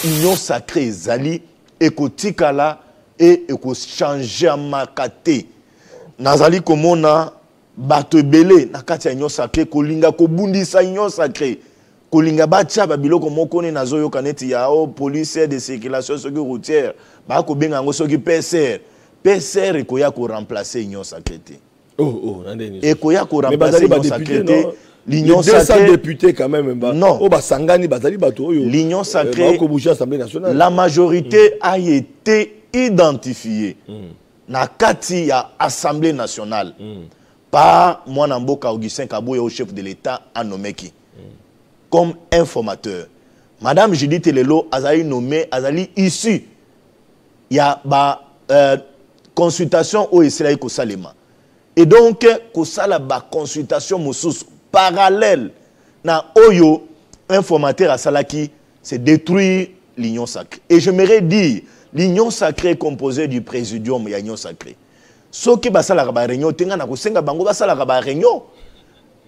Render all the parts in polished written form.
union sacrée zali ekotikala et changer makate nazali komona bato ebele na kati ya union sacrée kolinga kobundisa union sacrée kolinga batia babiloko moko ne nazoyo kaneti ya police de circulation soki routière ba ko benga ngo soki PCR ekoya ko remplacer union sacrée. Ekoya ko remplacer union sacrée. L'union sacrée députés quand même non l'union sacrée la majorité a été identifiée na kati ya assemblée nationale par Mwana Mboka Augustin Kabouye au chef de l'État a nommé qui comme informateur. Madame Judith Lelo azali nommé azali issu il y a consultation au Israël ko salema et donc ko sala ba consultation mosusu parallèle na oyo informateur à Salaki c'est détruire l'union sacrée. Et j'aimerais dire l'union sacrée est composée du présidium et l'union sacrée. Ce qui va la réunion, tenga na kosenga bango ba la réunion.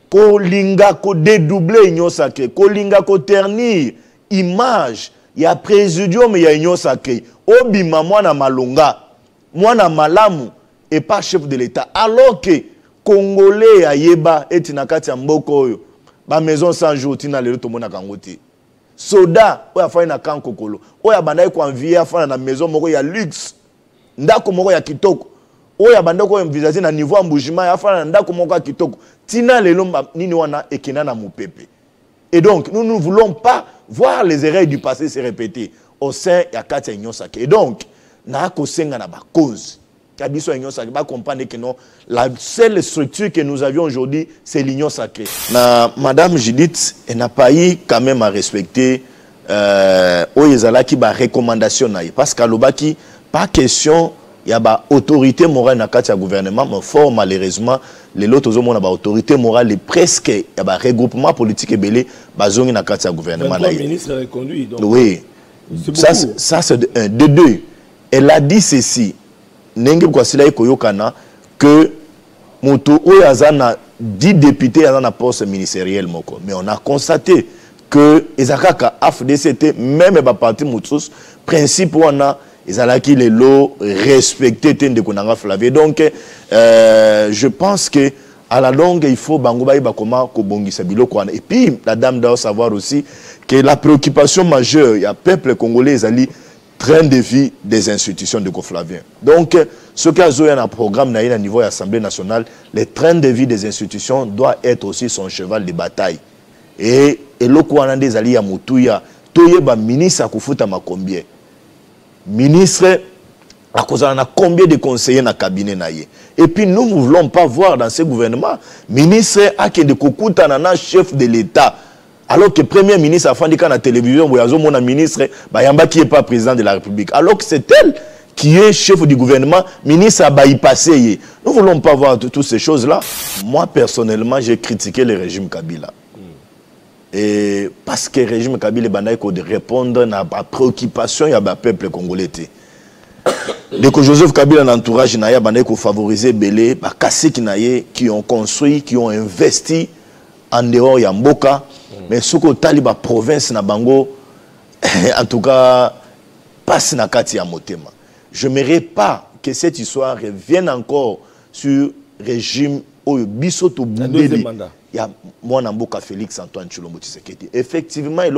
Ko linga ko dédoubler l'union sacrée, ko linga ko ternir image ya présidium et l'union sacrée. Obima mwana malonga, mwana malamu et pas chef de l'État. Alors que Congolais à Yeba et Tinakati Mboko, ba maison sans jour, tina le to mona kangote. Soda, oya fa na kan kokolo. Oya bandai ko envier fa na maison moko ya luxe. Ndako moko ya kitoko. Oya bandai ko envisager na niveau embouchement ya fa na ndako moko ya kitoko. Tina le lomba nini wana ekena na mupepe. Et donc nous ne voulons pas voir les erreurs du passé se répéter au sein ya kati ya union sacrée. Et donc na ko senga na ba cause. Kabiso Union Sacrée, va comprendre que non, la seule structure que nous avions aujourd'hui, c'est l'Union Sacrée. Madame Judith, elle n'a pas eu quand même à respecter qui ba recommandation parce qu'à l'obaki, pas question, il y a ba autorité morale dans le gouvernement, mais fort malheureusement, les autres hommes ont autorité morale et presque, il y a ba regroupement politique et belé, bazongi dans le gouvernement. Le ministre est conduit. Donc oui, ça c'est un. De deux, elle a dit ceci. Nenge kwa sila koyokana que moto oyazana 10 députés à la poste ministérielle moko mais on a constaté que ezakaka AFDC même ba parti mutsus principe wana ezalaki les lots respecter tende konanga Flavier donc je pense que à la longue il faut bango ba comment ko bongisa biloko wana et puis la dame doit savoir aussi que la préoccupation majeure il y a peuple congolais ezali train de vie des institutions de Flavien. Donc, ce qui a un programme à niveau de l'Assemblée nationale, le train de vie des institutions doit être aussi son cheval de bataille. Et le Kouana des alliés à Moutouya, Toyeba ministre à Koufuta ma combien ministre à cause de combien de conseillers dans le cabinet naïe. Et puis nous ne voulons pas voir dans ce gouvernement ministre à qui de Koukuta nana chef de l'État. Alors que le Premier ministre a fait dans la télévision, mon ministre, qui n'est pas président de la République. Alors que c'est elle qui est chef du gouvernement, ministre a bypassé. Nous ne voulons pas voir toutes ces choses-là. Moi, personnellement, j'ai critiqué le régime Kabila. Et parce que le régime Kabila est de répondre à la préoccupation du peuple congolais. Dès que Joseph Kabila l'entourage, il a favorisé Belé, qui ont construit, qui ont investi en dehors de Mboka. Mais ce que Taliba province na bango, en tout cas, passe na kati ya motema. Je n'aimerais pas que cette histoire revienne encore sur le régime biso to Boubeli. Il y a Mwana Mboka Félix Antoine Tshilombo Tshisekedi. Effectivement, il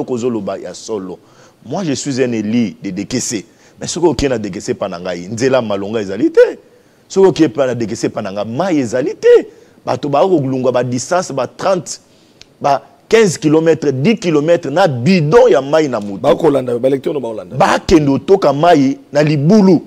y a solo. Moi, je suis un élu de Dekese. Mais ce qui est Dekese Panangaï, Nzela Malonga ezalité. Ce qui est Dekese Pananga, Ma ezalité. Bato ba oglunga ba distance ba 30 ba 15 km, 10 km, na bidon ya mai na mutu. Ba kendo toka mai na libulu.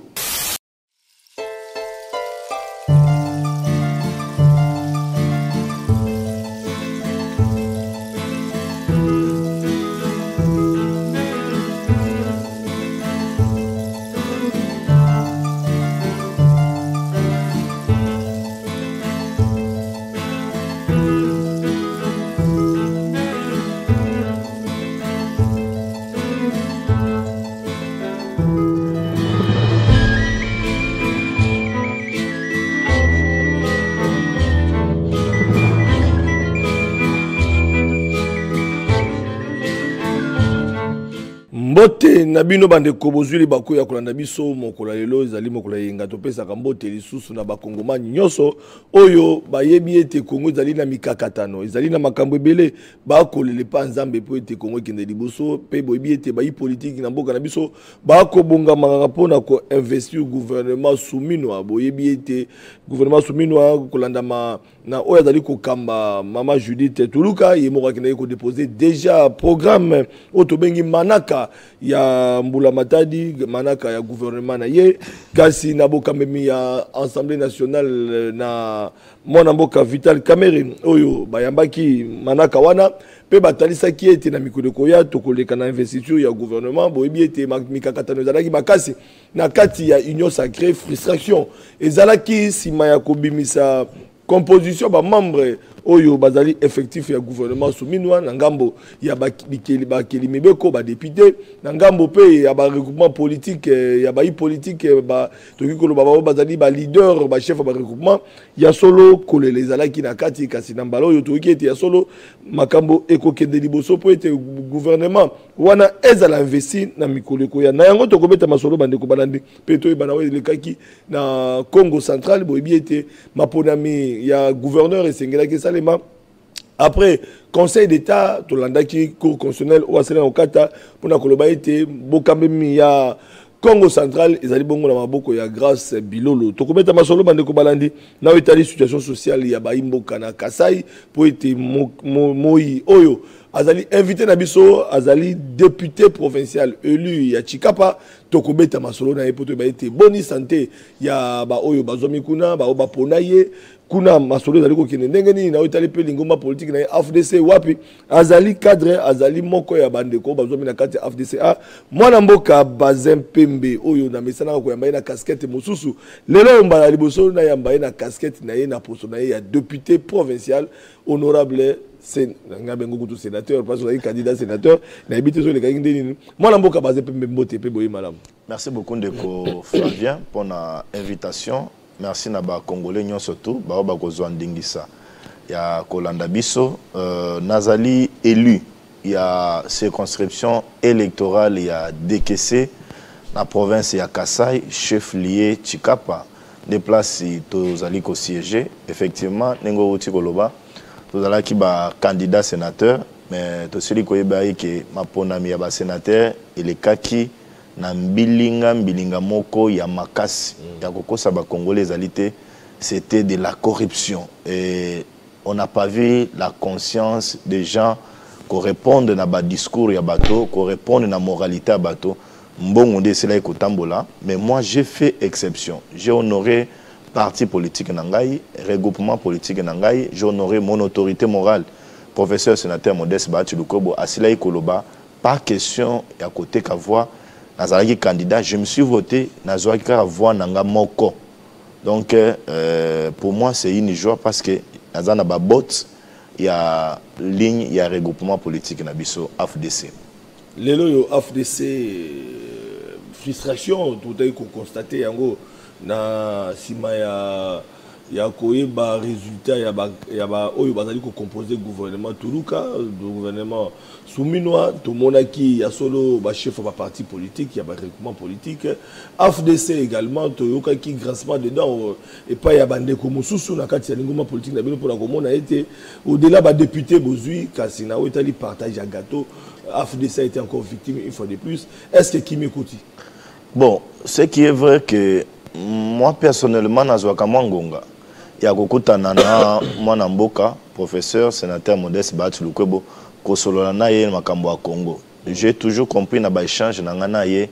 mbote na bino bande kobozuli bako ya kolanda biso mokola lelo ezali mokola yenga topesa kambote lisusu na bakongomani nyonso oyo bayebi ete Kongo ezali na mikakatano ezali na makambo ebele bakolele pa nzambe po ete Kongo kende liboso pe boyebi ete bayi politique na mboka na biso bakobonga manganga pona ko investir gouvernement souminois boyebi ete gouvernement souminois kolanda na oyo ezali kokamba mama Judith Tuluka yemoka kende ko déposer déjà programme otobengi manaka ya Mbula Matadi manaka ya gouvernement na ye kasi na bokamemi ya Assemblée nationale na mwana mboka Vital Kamerhe oyo bayambaki manaka wana pe batalisaki ete na mikolo koya tokoleka na investiture ya gouvernement boyebi ete mikakatano ezalaki makasi na kati ya union sacrée frustration ezalaki sima ya kobimisa composition ba membre oyo bazali effectif ya gouvernement souminois na ngambo ya bakeli mibeko ba député na ngambo pe ya ba regroupement politique ya ba politique ba tokikolo ba bazali ba leader ba chef ba regroupement ya solo kolele ezalaki na kati kasi na mbalo oyo tokiki ya solo makambo ekokende liboso po ete gouvernement wana ezala investi na mikolo koya na yango tokobeta masolo bande ko balandi pe to bana lekaki na Congo central boyebi ete maponami ya gouverneur esengelaki salema après conseil d'état tolandaki cour constitutionnelle ou asena okata pona koloba ete bokambemi ya Congo central ezali bongo na maboko ya Grâce Bilolo tokobeta masolo bande ko balandi na etali situation sociale ya baimboka na Kasai po ete moi oyo azali invité na biso azali député provincial élu ya Chikapa tokobeta masolo na epoto ba ete boni santé ya ba oyo bazomi kuna ba ponaye kuna masolo ezali kokende ndenge nini na otali pe lingomba politique na AFDC wapi azali cadre azali moko ya bandeko bazomi na kati ya FDC mwana mboka Bazin Pembe oyo na mesana ko yamba na casquette mosusu lelo mbala liboso na yamba na casquette na ye na poso na ye ya député provincial honorable sénateur parce que candidat sénateur na habité sur les kangindeni mwana mboka Bazin Pembe mbote pe boye malam. Merci beaucoup ndeko Flavien pour la invitation. Merci na ba congolais nyon surtout ba kozwa ndingisa ya kolanda biso nazali élu ya circonscription électorale ya DKC na province ya Kasai chef lié Chikapa des places tozali ko siéger effectivement nengo uti koloba tozala ki ba candidat sénateur mais toseli koyeba ke maponami ya ba sénateur elekaki na mbilinga moko ya makasi ya kokosa ba congolais ezalité c'était de la corruption et on n'a pas vu la conscience des gens correspondent na ba discours ya bato correspondent na moralité ya bato mbongo nde cela ekotambola mais moi j'ai fait exception j'ai honoré parti politique na ngai regroupement politique na ngai j'ai honoré mon autorité morale professeur sénateur Modeste Bahati Lukwebo asila koloba pas question ya côté ka voix nazalaki candidat, je me suis voté, nazalaki ka voix nanga moko. Donc pour moi c'est une joie parce que nazana ba bot il y a ligne, il y a regroupement politique na biso AFDC. Lelo yo AFDC frustration tout est constaté yango na sima ya koyeba résultat ya ba oyo bazali ko composer gouvernement Tuluka gouvernement souminois to monaki ya solo ba chef ba parti politique ya ba regroupement politique AFDC également to yokaki grassement dedans et pas ya bande ko mususu na kati ya lingoma politique na bino pour la komona été au-delà ba député bozui kasi na otali partage ya gâteau AFDC a été encore victime une fois de plus est-ce que qui m'écoute? Bon, ce qui est vrai que moi personnellement nazwaka mwangonga ya kokutana na mwana mboka professeur sénateur Modeste Bahati Lukwebo kosolola na ye makambo ya Congo. J'ai toujours compris na ba échange na ngana ye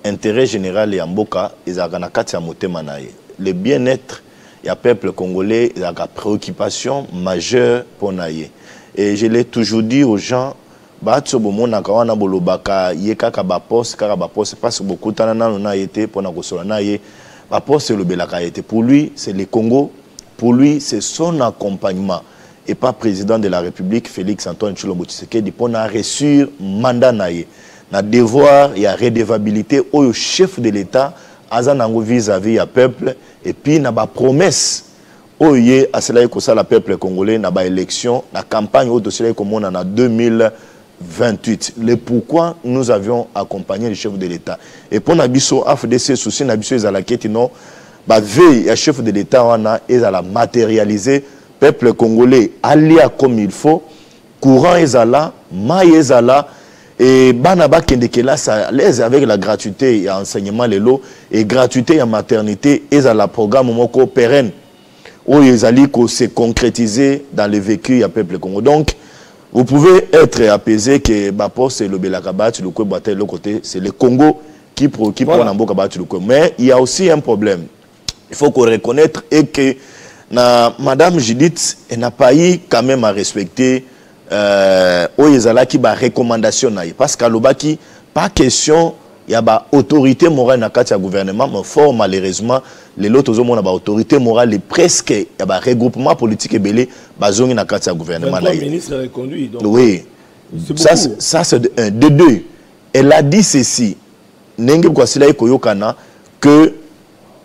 intérêt général ya mboka ezaka na kati ya motema na ye. Le bien-être ya peuple congolais est la préoccupation majeure pour na ye. Et je l'ai toujours dit aux gens Bahati bomona ka wana bolobaka ye kaka ba poste parce que beaucoup tana na été pour na kosolola na ye ba poste le belaka été pour lui c'est le Congo. Pour lui, c'est son accompagnement et pas président de la République, Félix Antoine Tshilombo Tshisekedi, pour reçu mandat naïe. Na devoir, il y a redevabilité au chef de l'État, azanango vis-à-vis du peuple, et puis na ba promesse, au yé, à cela que ça le peuple congolais, na ba élection, la campagne au dossier comme on en a 2000 28. Le pourquoi nous avions accompagné le chef de l'État. Et pour Nabiso, AFDC, souci Nabiso, ils ont la quête, non, bah, veille, le chef de l'État, on a, ils ont la matérialisé, peuple congolais, allié comme il faut, courant, ils ont là, maille, ils ont là, et Banaba Kendekela, ça l'aise avec la gratuité et enseignement, les lots, et gratuité et maternité, ils ont la programme moko pérenne, où ils ont se concrétiser dans le vécu du peuple congolais. Donc, vous pouvez être apaisé que Bapo c'est le Belakabat, le côté de l'autre côté, c'est le Congo qui prend Namboka Bat le côté. Mais il y a aussi un problème. Il faut qu'on reconnaisse et que Madame Judith n'a pas eu quand même à respecter qui ba recommandation parce qu'à l'obaki pas question il y a ba autorité morale dans le gouvernement mais fort malheureusement les autres ont ba autorité morale presque il y a ba regroupement politique et belé ba zongi dans le gouvernement là. Ministre reconduit donc. Oui. Ça c'est un de deux. Elle a dit ceci. Nenge kwa sila koyokana que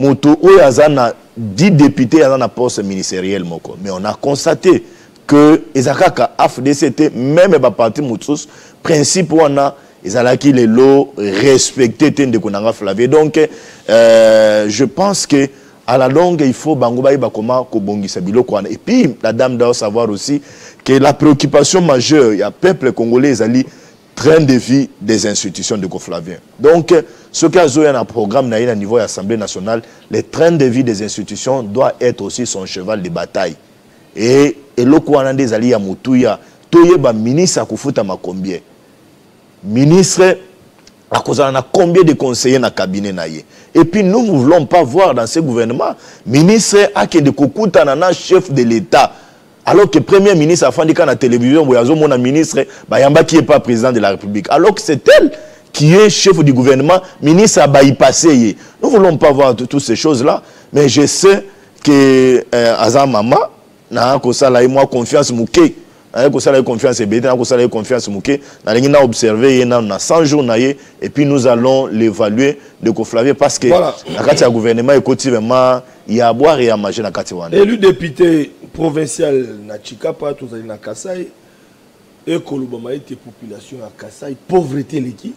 moto oyazana 10 députés dans la poste ministérielle moko mais on a constaté que Ezakaka AFDC même ba parti Moutous principe wana ezalaki les lots respectés de konanga Flavier donc je pense que à la longue il faut bangoba ba comment ko bongisa biloko wana et puis la dame doit savoir aussi que la préoccupation majeure il y a peuple congolais ezali train de vie des institutions de Flavien. Donc, ce qu'il y a un programme à niveau de l'Assemblée nationale, le train de vie des institutions doit être aussi son cheval de bataille. Et le Kouanan des alliés à Moutouya, Toyeba ministre à Koufuta ma combien ministre à cause de combien de conseillers dans le cabinet naïe. Et puis nous ne voulons pas voir dans ce gouvernement ministre à qui de Kokuta nana chef de l'État. Alors que le Premier ministre a fait dans la télévision, mon ministre, qui n'est pas président de la République. Alors que c'est elle qui est chef du gouvernement, ministre a y passé. Nous ne voulons pas voir toutes ces choses-là. Mais je sais que Azam Mama, n'a moi confiance mouké. N'a confiance bébé, n'a confiance mouké. N'a observé, n'a 100 jours et puis nous allons l'évaluer de Koflavier parce que le gouvernement est quotidiennement il y a à boire et à manger dans Katiwana. Élu député provincial na Chikapa, tous na Kassai, et Kolobama était population à Kassai, pauvreté l'équipe,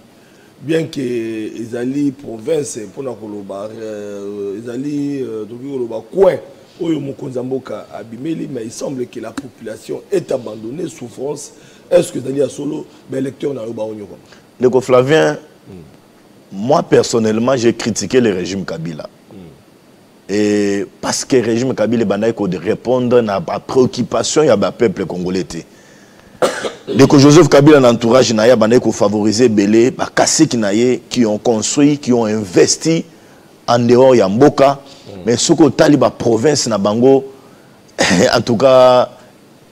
bien que les alliés province pour na Koloba, les alliés Koloba coin, Oyo Mokonzamboka abimeli, mais il semble que la population est abandonnée, souffrance. Est-ce que Daniel Solo, ben lecteur na Yoba Onyoko? Le Flavien, moi personnellement, j'ai critiqué le régime Kabila. Et parce que le régime Kabila est répondre à la préoccupation du peuple congolais. Donc Joseph Kabila l'entourage a favorisé Belé, qui ont construit, qui ont investi en dehors de Mboka. Mais ce que Taliba province na bango, en tout cas,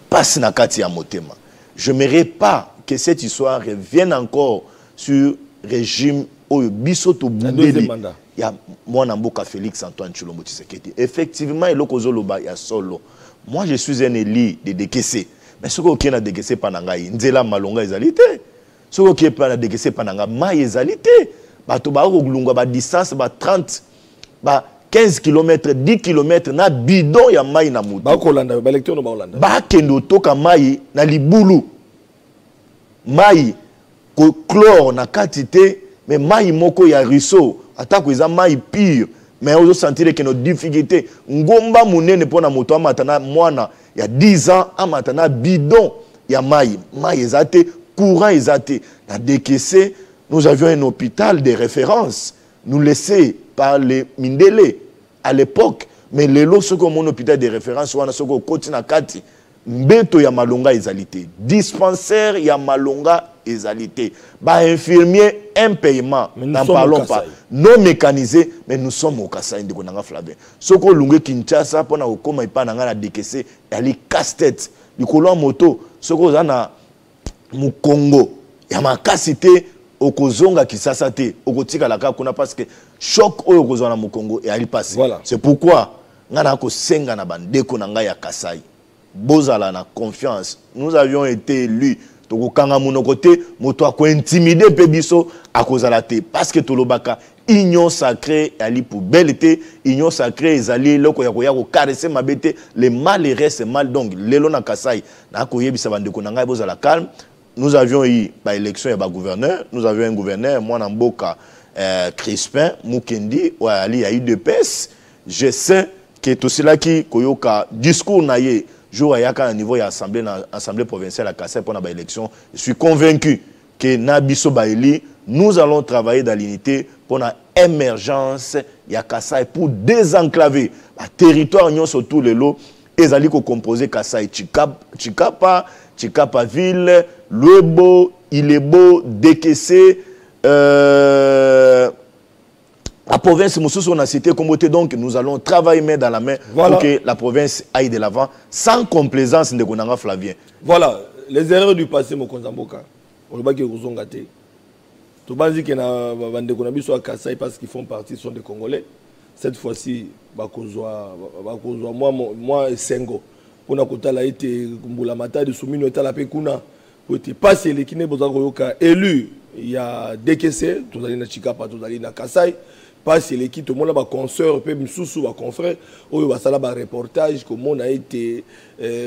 passe na kati ya motema. Je n'aimerais pas que cette histoire revienne encore sur le régime Bisoto Boubeli. Il y a moi Namboka Félix Antoine Tshilombo Tshisekedi. Effectivement, il y a solo. Moi, je suis un élu de Dekese. Mais ce qui est Dekese Panangaï, Nzela Malonga ezalité. Ce qui est Dekese Pananga, Maï ezalité. Bato ba oglunga ba distance ba 30 ba 15 km, 10 km na bidon ya Maï na mutu. Ba Kolanda, ba lecteur no ba Holanda. Ba kendo toka Maï na libulu. Maï ko chlore na katité, mais Maï moko ya ruisseau. Attaque ils ont maï pire mais on sentir que nos difficultés ngomba munene pona moto amatana mwana il y a 10 ans amatana bidon ya maï ezate courant ezate na décaissé nous avions un hôpital de référence nous laissé par les Mindele à l'époque mais les lots ce comme un hôpital de référence wana soko kotina kati mbeto ya malonga ezalité dispensaire ya malonga ezalité ba infirmier un paiement n'en parlons pas non mécanisé mais nous sommes au Kassai ndiko nanga Flavien soko lungue Kinshasa pona okoma ipa nanga na décaissé ali casse-tête likolo moto soko zana mu Congo ya makasité okozonga Kisasa te okotika la kuna parce que choc oyo okozona mu Congo et ali passé voilà. C'est pourquoi ngana ko senga na bandeko nanga ya Kassai bozala na confiance nous avions été élus tokokanga muno côté moto ko intimider pebiso akozala te parce que tolobaka union sacrée ali poubelle te union sacrée ezali loko ya ko caresser mabete le mal reste mal donc lelo na Kassai na ko yebisa bandeko nanga bozala calme nous avions eu l'élection et gouverneur, nous avions un gouverneur, moi Namboka Crispin, Mukendi, il y a eu deux PES. Je sais que tout cela qui koyoka discours naïe jour à un niveau de l'Assemblée provinciale à Kassai pour l'élection, je suis convaincu que Nabiso Baili, nous allons travailler dans l'unité pour l'émergence de Kassai pour désenclaver le territoire surtout les lots et aller composer Kassai Chikapa, Chikapa ville, Luebo, Ilebo, Dekese, la province, on a cité comme donc nous allons travailler main dans la main pour que la province aille de l'avant sans complaisance de Gonanga Flavien. Voilà, les erreurs du passé, mon Konzamboka. On ne va pas qu'ils ont gâté. Tout le monde dit qu'il y a des Konambi sur Kassai parce qu'ils font partie, sont des Congolais. Cette fois-ci, moi et Sengo. Pour nous, on a été Mbulamata de Soumino et Talapekuna. Pour être passé, les Kiné Bozagoyoka élu, il y a Dekese, tout allez na Chikapa, tout allez na Kassai. Parce que l'équipe, tout le monde a consoeur, même sous confrère, oyo basala ba reportage comme on a été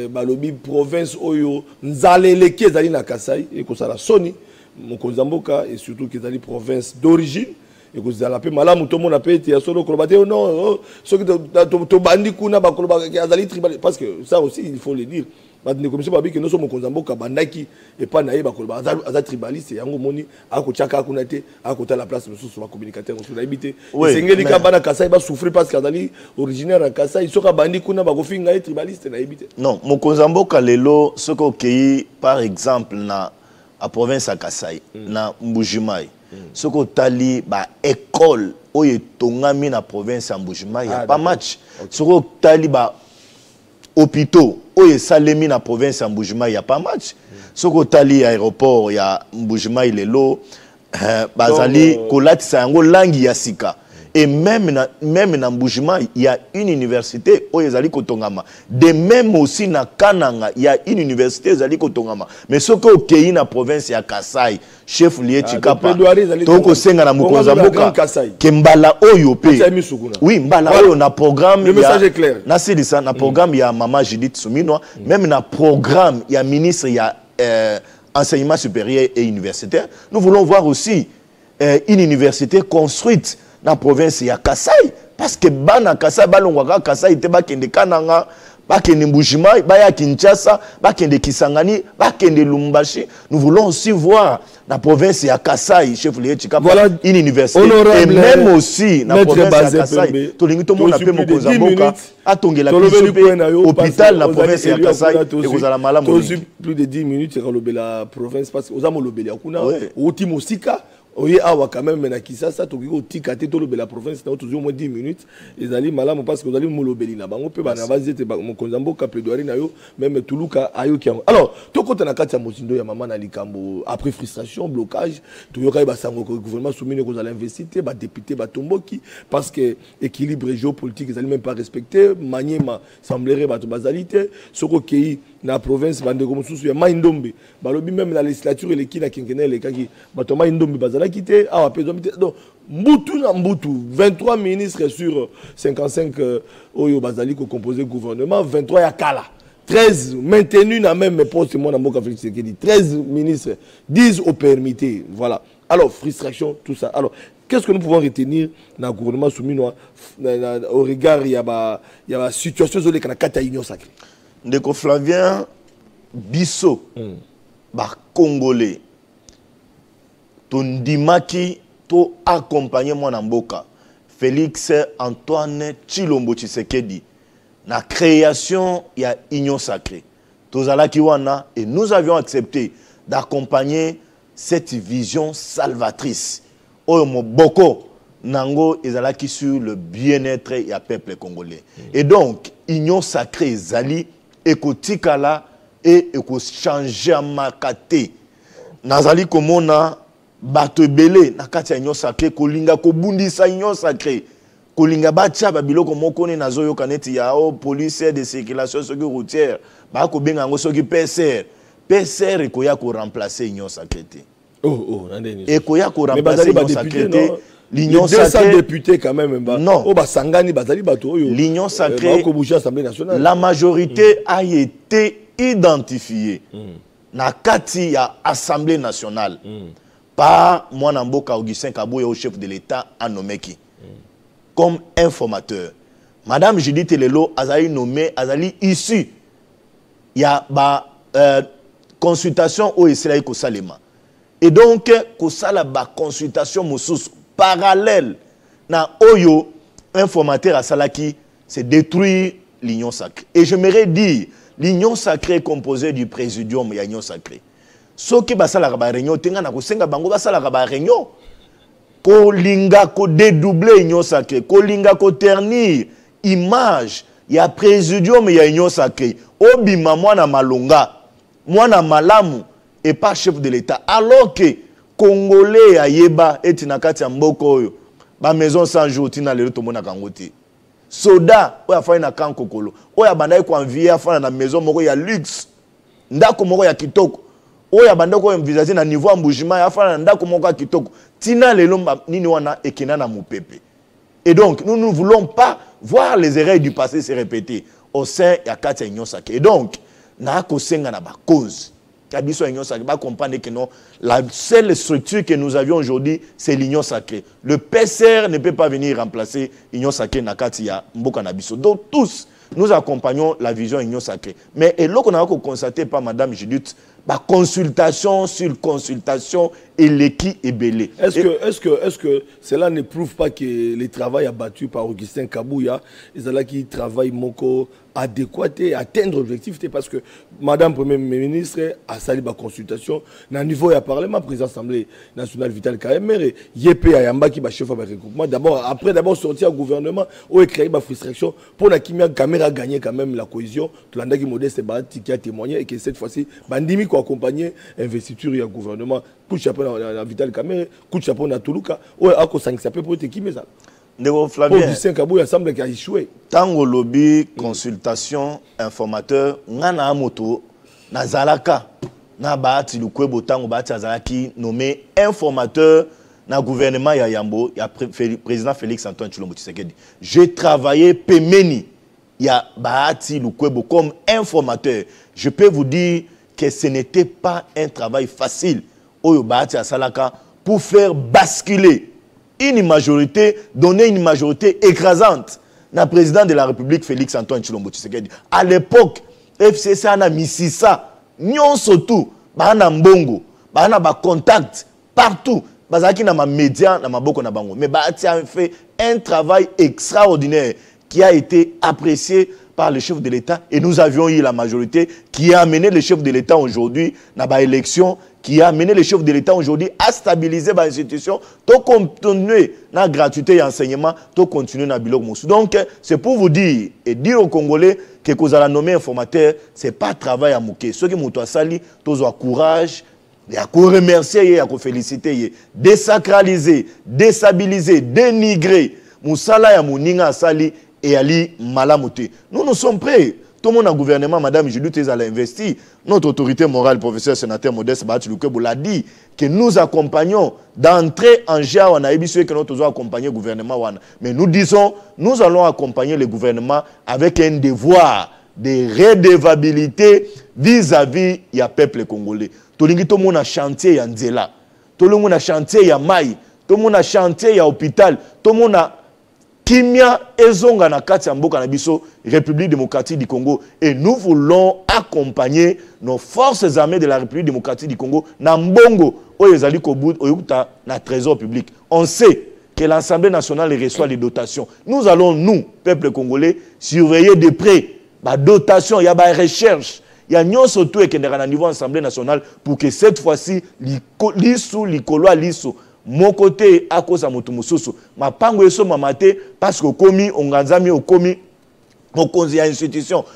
balobi province oyo nzale leki zali na Kassai et que ça la Sony Mokonzamboka et surtout que zali province d'origine et que ça la pe malamu tout le monde a pe été solo kolobate non ce que to bandi kuna ba kolobate zali tribal parce que ça aussi il faut le dire. Nous sommes Konzamboka bandaki et pas naïe bakolba aza tribaliste yango moni akochaka kunate akota la place sur la communicateur sur l'habité sengeli ka bana Kassai ba souffrir parce qu'azali originaire à Kassai soka bandi kuna bakofinga et tribaliste na habité non mon Konzamboka lelo soko kei par exemple na a province à Kassai na Mbujimai soko tali ba école oye tongami na province à Mbujimai y a pas match soko tali ba hôpitaux, oye salemi na province à Mbujimai, il n'y a pas match. Soko tali aéroport, il y a Mbujimai lelo, bazali kolati sango langi ya sika. Et même na Mbujimai, il y a une université oye zali kotongama. De même aussi na Kananga, il y a une université zali kotongama. Mais soko okei na province ya Kassai, chef lié Chikapa, toko senga na Mokonzamboka, kembala oyo pe. Oui, mbala oyo na programme. Le message est clair. Na ça na programme il y a Maman Judith Soumino, même na programme il y a ministre il y a enseignement supérieur et universitaire. Nous voulons voir aussi une université construite dans la province ya Kassai parce que bana Kassai balongwaka Kassai te bakende Kananga bakende Mbujimai baya Kinshasa bakende Kisangani bakende Lumbashi. Nous voulons aussi voir la province ya Kassai chef lié Chikapa voilà, une université et même aussi la province ya Kassai tolingi to mona pe Mokonzamboka atongela hôpital la province ya Kassai et kozala malamu plus de 10 minutes c'est la province parce que ozamo lobeli akuna oti mosika. Oui, quand même, mais ça, tu as la province, tu as au moins 10 minutes. Les alliés malades, parce que vous allez molobeli là-bas. On peut pas mon Konzamboka plaidoyer même Toulouka ayoki. Alors, tout quand on a quatre motindo ya maman na likambo après frustration, blocage, tout yoka ba sango gouvernement soumis aux investisseurs, ba député ba tomboki parce que équilibre géopolitique ils allaient même pas respecter, maniema semblerait ba bazalité, soko kei na province bande comme sous ya Maindombe. Balobi même la législature les qui na quinquennale les kaki ba to Maindombe bazala quitté ah donc Mboutou na Mboutou 23 ministres sur 55 oyo bazali ko composer gouvernement 23 ya kala 13 maintenus dans même poste mon Mboka Félix Tshisekedi 13 ministres 10 au permis voilà alors frustration tout ça alors qu'est-ce que nous pouvons retenir dans le gouvernement soumis au regard il y a la situation sur les kata union sacrée ndeko Flavien biso ba congolais ton dimaki to accompagner mon Mboka Félix Antoine Tshilombo Tshisekedi la création il y a union sacrée tozala kiwana et nous avions accepté d'accompagner cette vision salvatrice oyo moboko nango ezalaki sur le bien-être et à peuple congolais et donc union sacrée zali ekotikala et eko changer makate nazali komona bato ebele na kati ya union sacrée kolinga kobundisa union sacrée kolinga batia babiloko moko ne nazoyoka neti ya police de circulation soki routière ba ko benga ngo soki PCR ekoya ko remplacer union sacrée ekoya ko remplacer union sacrée l'union sacrée députés quand même non o basangani bazali bato oyo l'union sacrée ko bouger assemblée nationale la majorité a été identifiée na kati ya Assemblée nationale par Mwana Mboka Augustin Kabouya au chef de l'État a nommé qui comme informateur. Madame Judith Lelo azali nommé, azali issu. Il y a consultation au Israël Kosalema. Et donc, Kosala ba consultation moussous parallèle na Oyo, informateur à Salaki, c'est détruire l'union sacrée. Et j'aimerais dire, l'union sacrée est composée du présidium et l'union sacrée. Ce qui va la réunion, tenga na kosenga bango ba la réunion. Ko linga ko dédoubler l'union sacrée, ko linga ko ternir image, il y a présidium et il y a union sacrée. Obima mwana malonga, mwana malamu et pas chef de l'État. Alors que Congolais à Yeba et Tinakati Mboko, ba maison sans jour, tina le to mona kangote. Soda, oya fa na kan kokolo. Oya bandai ko envier fa na maison moko ya luxe. Ndako moko ya kitoko. Oya bandai ko envisager na niveau embouchement ya fa na ndako moko ya kitoko. Tina le lomba nini wana ekena na mupepe. Et donc, nous ne voulons pas voir les erreurs du passé se répéter au sein de la Katia Union Sacrée. Et donc, nous avons une cause. Comprendre que non, la seule structure que nous avions aujourd'hui, c'est l'Union Sacrée. Le PCR ne peut pas venir remplacer l'Union Sacrée na Katia Mboka Nabiso. Donc, tous, nous accompagnons la vision Union Sacrée. Mais et là qu'on a constaté par Madame Judith, consultation sur consultation et l'équipe est belé. Est-ce que cela ne prouve pas que le travail abattu par Augustin Kabouya, ils ont là qui travaillent moko adéquat et atteindre l'objectif, parce que Madame Premier ministre a sali la consultation dans le niveau du Parlement, président de l'Assemblée nationale Vital Kamerhe, Yepé Ayamba qui va chef de regroupement. D'abord sortir au gouvernement, ou créer ma frustration pour la Kimia Kamera gagner quand même la cohésion. Tout le monde qui modeste qui a témoigné et que cette fois-ci, Bandimi qui accompagné l'investiture du gouvernement, coup de chapeau dans Vital Kamerhe, coup de chapeau dans Toulouka, ou à cause de ça peut être qui mais ça. Flavien, Kabouya semble qu'il a échoué. Tango lobby, consultation, informateur, ngana moto, nazalaka, na baati lukwebo tango baati azalaki nommé informateur na gouvernement ya Yambo, ya président Félix Antoine Tshilombo Tshisekedi. J'ai travaillé pemeni ya baati lukwebo comme informateur. Je peux vous dire que ce n'était pas un travail facile oyo baati asalaka pour faire basculer une majorité, donner une majorité écrasante na président de la République Félix Antoine Tshilombo Tshisekedi. À l'époque, FCC a mis ça, nyon surtout, bana mbongo, bana ba contact partout, bazaki na ma média na maboko na bango. Mais Bahati a fait un travail extraordinaire qui a été apprécié par le chef de l'État et nous avions eu la majorité qui a amené le chef de l'État aujourd'hui dans la élection, qui a amené le chef de l'État aujourd'hui à stabiliser l'institution, tout continuer la gratuité et l'enseignement, tout continuer dans le bilog moussou. Donc, c'est pour vous dire et dire aux Congolais que vous allez nommer informateur, ce n'est pas travail à mouquer. Ceux qui m'ont sali, tous ont courage, il y a qu'on remercier, il y a qu'on féliciter, désacraliser, déstabiliser, dénigrer. Moussala ya mouninga sali et Ali Malamoté. Nous sommes prêts. Tout le monde a gouvernement, Madame Judith, ils allaient investir. Notre autorité morale, professeur sénateur Modeste Bahati Lukwebo l'a dit, que nous accompagnons d'entrer en jeu, on a émis que nous devons accompagner le gouvernement. Mais nous disons, nous allons accompagner le gouvernement avec un devoir de redevabilité vis-à-vis du peuple congolais. Tout le monde a chantier ya Nzela, tout le monde a chantier ya Maï, tout le monde a chantier ya hôpital, tout le monde a Kimia ezonga na kati ya mboka na biso République démocratique du Congo et nous voulons accompagner nos forces armées de la République démocratique du Congo na mbongo oyezali ko bout oyuta na trésor public. On sait que l'Assemblée nationale reçoit les dotations. Nous allons nous peuple congolais surveiller de près ba dotation, ya ba recherche, ya nyonso tout et que na niveau Assemblée nationale pour que cette fois-ci likolo liso mon côté à cause de mon soso ma pango eso mamate parce que komi onganzami okomi mon conseiller institution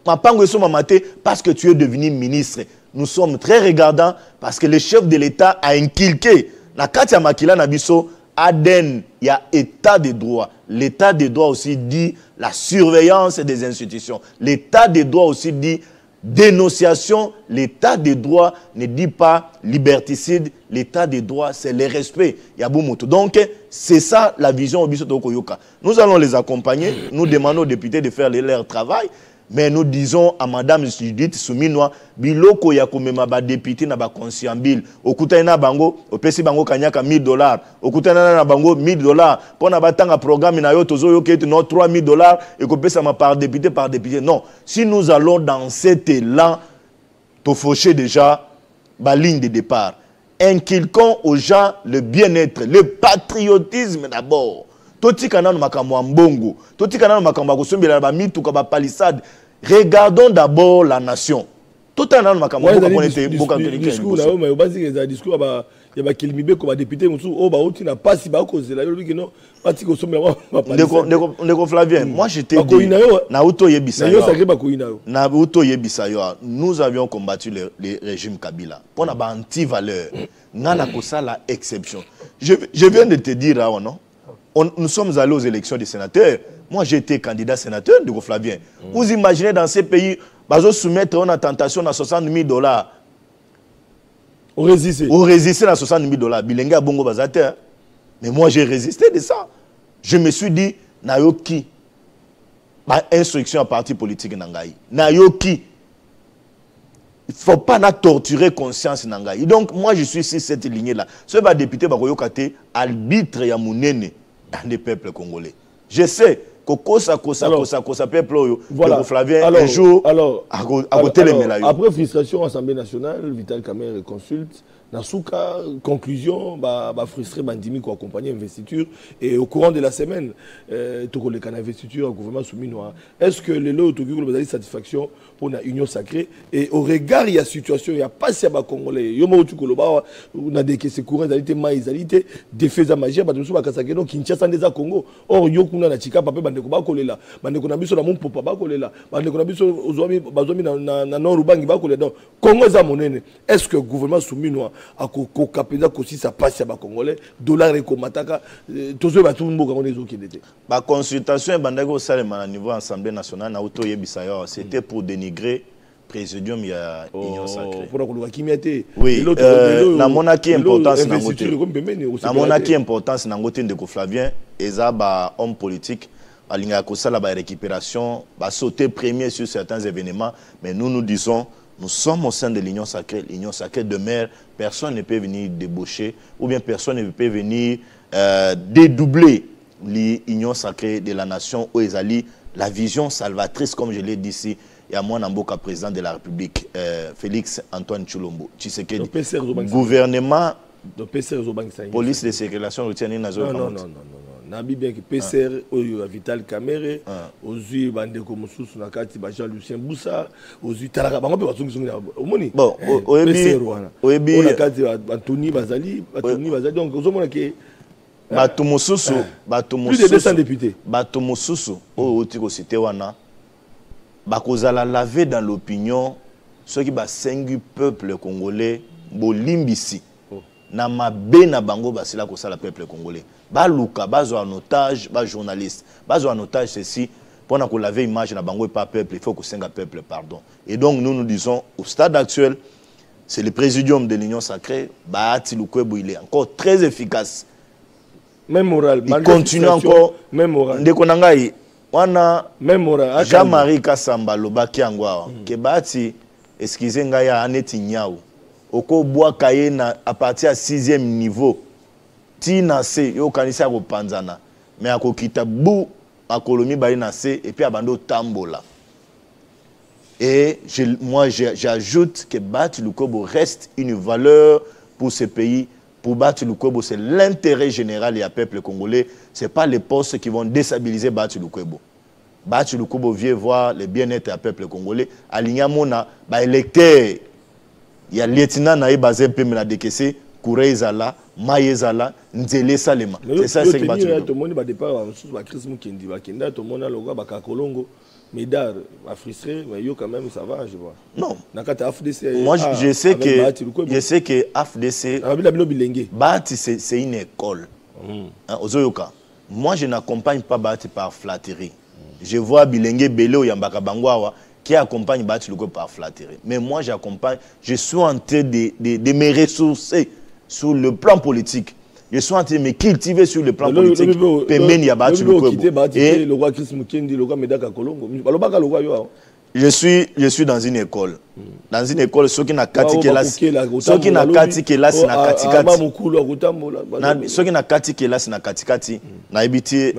ma pango eso mamate parce que tu es devenu ministre. Nous sommes très regardants parce que le chef de l'État a inculqué na katia makila na biso aden il y a état de droit. L'état de droit aussi dit la surveillance des institutions. L'état de droit aussi dit dénonciation. L'état de droit ne dit pas liberticide. L'état de droit, c'est le respect. Donc, c'est ça la vision au Biso Tokoyoka. Nous allons les accompagner. Nous demandons aux députés de faire leur travail. Mais nous disons à Madame Judith Suminwa, biloko ya komema ba député na ba consciambile. Okuta na bango, opesi bango kanyaka $1000. Okuta na bango $1000. Pour na batanga programme na yo tozo yo kete no $3000 et kopesa ma par député par député. Non, si nous allons dans cet élan, to faucher déjà ba ligne de départ. Inculquons aux gens le bien-être, le patriotisme d'abord. Regardons d'abord la nation. Tout un an, moi j'étais nous avions combattu le régime Kabila pour la anti-valeur. La exception. Je viens de te dire, non? Nous sommes allés aux élections des sénateurs. Moi, j'étais candidat sénateur de Flavien. Vous imaginez dans ces pays, ils soumettre une tentation à $60,000. On résistait à $60,000. Bilenga bongo bazate. Mais moi, j'ai résisté de ça. Je me suis dit, Nayoki, instruction à parti politique Nangaï. Nayoki, il ne faut pas torturer conscience Nangaï. Donc, moi, je suis sur cette lignée-là. Ce va député Bakoyokate, arbitre ya munene dans les peuples congolais. Je sais que kosa peuple voilà. Flavien alors, un jour à côté les mélailles. Après frustration Assemblée nationale, Vital Kamerhe consulte Nasuka, conclusion, frustré Bandimi qui accompagné l'investiture et au courant de la semaine, tout le canal investiture au gouvernement soumis noir. Est-ce que les lots autour de satisfaction pour la union sacrée et au regard il y a situation il y a pas si à Congolais yomo tu koloba on a des caisses courants d'alité maïsalité des faits à magie batu ba kasakeno Kinshasa des Congo or yokuna na chika papa bande ko ba kolela bande ko na biso na mon papa ba kolela bande ko na biso ozomi bazomi na Norubangi ba kolela donc Congo za monene est-ce que gouvernement soumis noir a ko kapenda ko si ça passe à Congolais dollar et ko mataka tozo ba tout mboka on les okende ba consultation bandako salema na niveau assemblée nationale na auto yebisayo c'était pour dénigrer présidium il y a union sacrée. Oui, na monaki importance na ngote. Na monaki importance na ngote ndeko Flavien eza ba homme politique alinga ko sala ba récupération ba sauter premier sur certains événements mais nous disons nous sommes au sein de l'union sacrée demeure, personne ne peut venir débaucher ou bien personne ne peut venir dédoubler l'union sacrée de la nation où ezali la vision salvatrice comme je l'ai dit ici. Il y a moi Namboka, président de la République, Félix Antoine Tshilombo. Tshisekedi, gouvernement, police de circulation, non. Nabi bien que PCR, Vital Kamerhe, Ozu Bandeko Moussousou Nakati, Jean-Lucien Boussa, Ozu Talaka, bon, Oebi, Anthony Bazali, donc, plus de 200 députés. Batomosusu, Otiko Sitewana. Bakozala laver dans l'opinion ceux qui ba sengu peuple congolais bolimbisi na mabe na bango basila ko sala peuple congolais ba luka bazo en otage ba journaliste bazo en otage ceci pour na ko laver image na bango et pas peuple il faut que senga peuple pardon et donc nous disons au stade actuel c'est le présidium de l'union sacrée Bahati Lukwebo il est encore très efficace même moral il continue encore même moral ndeko nangai wana même moral Jean-Marie Kassamba lobaki angwa ke Bahati excusez ngaya aneti nyao oko bois kaye na à partir à 6e niveau tina se yo kanisa ko panzana mais akokita bu akolomi bali na se et puis abando tambola et moi j'ajoute que Bahati Lukwebo reste une valeur pour ce pays. Pour Bahati Lukwebo, c'est l'intérêt général et le peuple congolais. Ce n'est pas les postes qui vont déstabiliser Bahati Lukwebo. Bahati Lukwebo vient voir le bien-être du peuple congolais. Aligna mona, ba électeur, il y a lieutenant naï basé peu me la décaissé, Koureizala, Maïezala, Nzele Salema. C'est ça c'est Bahati Lukwebo. Tout le monde va départ sur la crise Mukendi, Bakenda, tout le monde a le gars Bakakolongo. Médard a frustré, mais yo quand même ça va, je vois. Non. Moi je sais que AFDC Bahati c'est une école. Ozoyoka. Moi je n'accompagne pas Bahati par flatterie. Je vois Bilenge Bello Yambaka Bangwawa qui accompagne Bahati Lukwebo par flatterie. Mais moi j'accompagne, je suis en train de me ressourcer sur le plan politique. Je suis en train de me cultiver sur le plan politique. Je suis dans une école. Dans une école, ceux qui n'ont pas de classe, ceux qui n'ont pas de classe, na katikati. Ceux qui n'ont pas de classe, na katikati. Na habité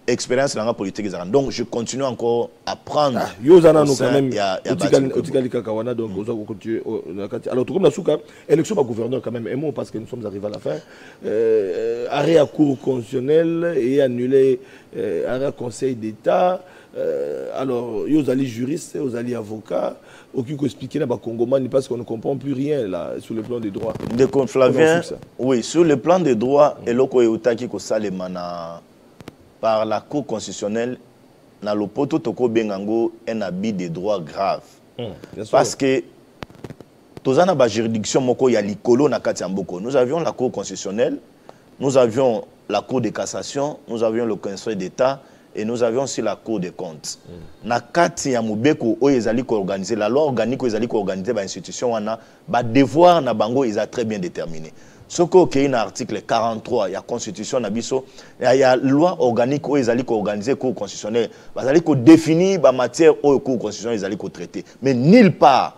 expérience dans la politique. Donc je continue encore à prendre. Yozana nous quand même. Donc alors tout comme la souka, élection par gouverneur quand même. Et moi parce que nous sommes arrivés à la fin. Arrêt à cour constitutionnel et annulé arrêt conseil d'État. Alors, vous allez juriste, vous allez avocat, aucun qui expliquer dans Congomani parce qu'on ne comprend plus rien là sur le plan des droits. De Flavien, oui, sur le plan des droits, et l'oko eutaki ko salemana par la Cour constitutionnelle, na lopoto toko bengango un abus des droits graves. Parce que tozana ba juridiction moko ya likolo na kati ya mboko. Nous avions la Cour constitutionnelle, nous avions la Cour de cassation, nous avions le Conseil d'État. Et nous avions aussi la Cour des comptes. Na kati ya mubeko o ezali ko organiser la loi organique o ezali ko organiser ba institution wana ba devoir na bango ils a très bien déterminé. Soko ke na article 43 ya constitution na biso ya loi organique o ezali ko organiser cour constitutionnelle bazali ko définir ba matière o cour constitutionnelle ezali ko traiter. Mais nulle part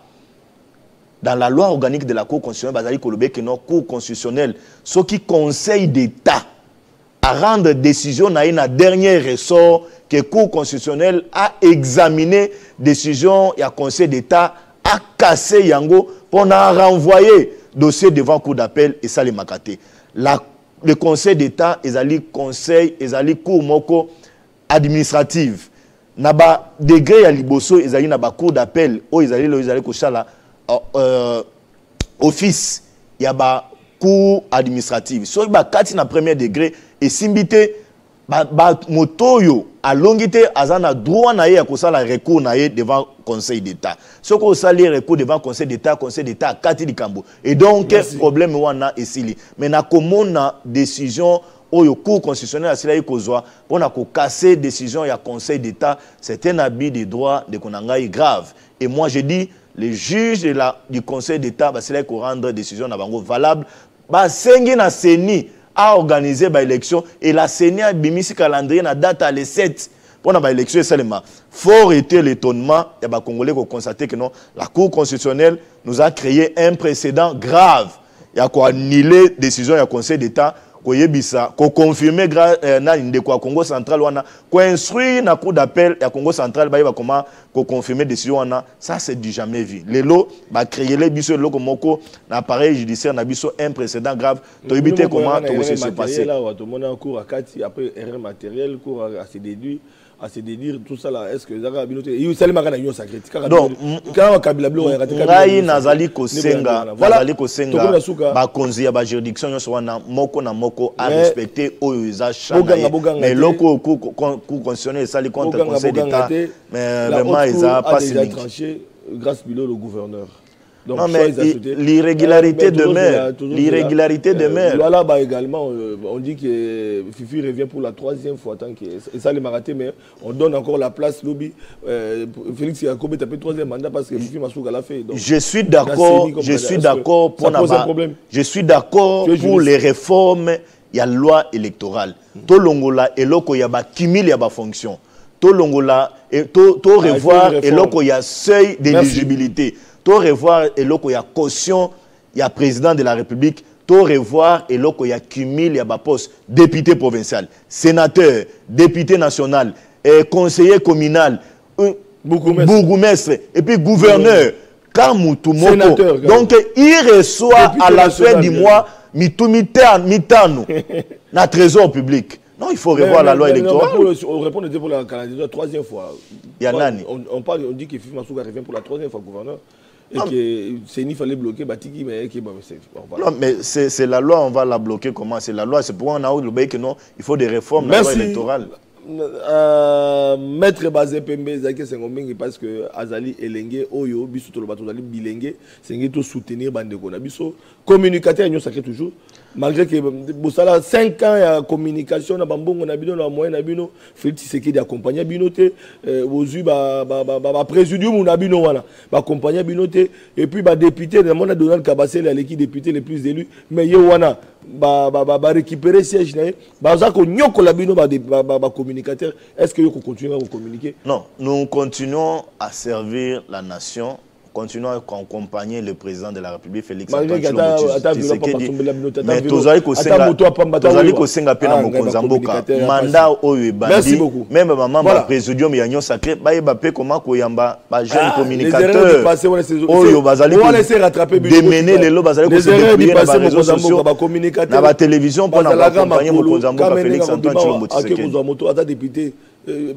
dans la loi organique de la Cour constitutionnelle bazali ko lobe que non cour constitutionnelle ce qui conseil d'État à rendre décision na une dernier ressort que le Cour constitutionnelle a examiné décision et le Conseil d'État a cassé yango pour renvoyer dossier devant Cour d'appel et ça les makate. Le Conseil d'État ezali conseil ezali cour moko administrative. Naba degré ya liboso ezali naba cour d'appel o ezali ko chala office ya ba cour administrative. So ba kati na premier degré et simbité ba motoyo a longité azana droit na ye ya kosala recours na ye devant Conseil d'État. Ce qu'on sali recours devant Conseil d'État kati likambo. Et donc problème wana esili. Mais na komona décision oyo cour constitutionnelle asila ikozwa pona ko casser décision ya Conseil d'État, c'est un abus des droits de konangai grave. Et moi je dis les juges du Conseil d'État basila ko rendre décision na bango valable ba sengi na seni a organisé l'élection et la CENI a bimisi calendrier na date à les 7 pour la élection seulement. Fort était l'étonnement et les Congolais ont constaté que non, la Cour constitutionnelle nous a créé un précédent grave. Il y a quoi annuler décision du Conseil d'État ko yebisa ko confirmer na ndeko Congo central wana ko instruire na cour d'appel ya Congo central ba comment ko confirmer décision wana ça c'est du jamais vu lelo ba créer les biso loko moko na appareil judiciaire na biso un précédent grave to éviter comment to se passer là to mona cour à 4 après erreur matérielle cour à se déduire à se dédire tout ça là est-ce que zaka binote il sali makana union sacrée donc quand kabila blo ngai nazali ko senga ba konzi ya ba juridiction nyonso wana moko na moko à respecter oyoza chana mais loko cour constitutionnelle sali contre Conseil d'État mais vraiment ils a pas tranché grâce bilo le gouverneur. Donc, non mais l'irrégularité demeure. L'irrégularité demeure. Voilà, bah également, on dit que Fifi revient pour la 3e fois. Tant que ça les raté, mais on donne encore la place lobby. Félix Yacoub est appelé 3e mandat parce que Fifi Massouga l'a fait. Donc, je suis d'accord. Je suis d'accord pour je suis d'accord pour les réformes. Il y a loi électorale. To longola et loko yaba cumul yaba fonction. To longola et to revoir et loko ya seuil d'éligibilité. To revoir et loko ya caution ya président de la République, to revoir et loko ya cumul ya ba poste député provincial, sénateur, député national, conseiller communal, bourgmestre et puis gouverneur, Kamutu Moko. Donc il reçoit député à la fin du mois mitano na trésor public. Non, il faut revoir la loi électorale. On répond pour la candidature 3e fois. Yanani. On dit que Fifi Massouga revient pour la 3e fois gouverneur. Et que CENI fallait bloquer Batiki, mais non, mais c'est la loi, on va la bloquer comment? C'est la loi, c'est pourquoi on a oublié que non, il faut des réformes dans la loi électorale. Maître Bazé Pembe Zaki Sengomengi parce que Azali Elenge Oyo biso to lobato Azali bilingue c'est to soutenir bandeko na biso communicateur nous sacré toujours malgré que bosala 5 ans ya communication na bambongo na bino na moyen na bino Félix Tshisekedi accompagner binoté ozu ba présidium na bino wana ba accompagner binoté et puis ba député de monde Donald Kabasele à l'équipe député les plus élus mais ye wana récupérer siège na baza ko nyokola bino ba communicateur. Est-ce que vous continuez à communiquer? Non, nous continuons à servir la nation. Continuons à accompagner le président de la République, Félix Antoine Tshisekedi. Mais tozali kosenga pe na mokonzamboka mandat oyo ebandi même maman ba présidium ya nyo sacré bayeba pe comment koyamba ba jeune communicateur oyo bazali ko démener lelo bazali ko se déployer na réseaux sociaux na ba télévision pour na accompagner mokonzamboka Félix Antoine Tshisekedi.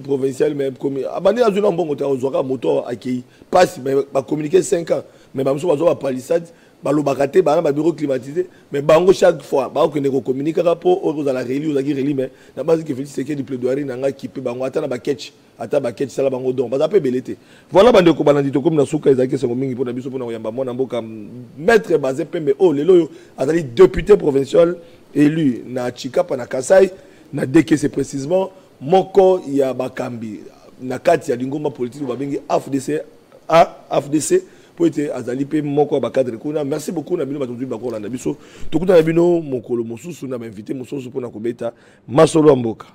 Provincial mais comme abandi azuna mbongo ta ozwaka moto akei passe mais ba communiquer 5 ans mais bamso bazo palissade balobaka te bana ba bureau climatisé mais bango chaque fois ba ko ne ko communiquer rapport aux la réli aux aki réli mais na base que Félix Tshisekedi plaidoirie nanga kipe bango ata na ba catch sala bango don baza pe belete voilà bande ko banandi to comme na suka ezaki sengo mingi pour na biso pour na yamba mona mboka maître Bazin Pembe o lelo azali député provincial élu na Chikapa na Kasai na deke c'est précisément moko ya bakambi na kati ya lingoma politique babengi AFDC pour être azali pe moko ba cadre kuna. Merci beaucoup na bino batundu ba ko landa biso tokuta na bino mokolo mosusu na invité mosusu pour na kobeta masolo mboka.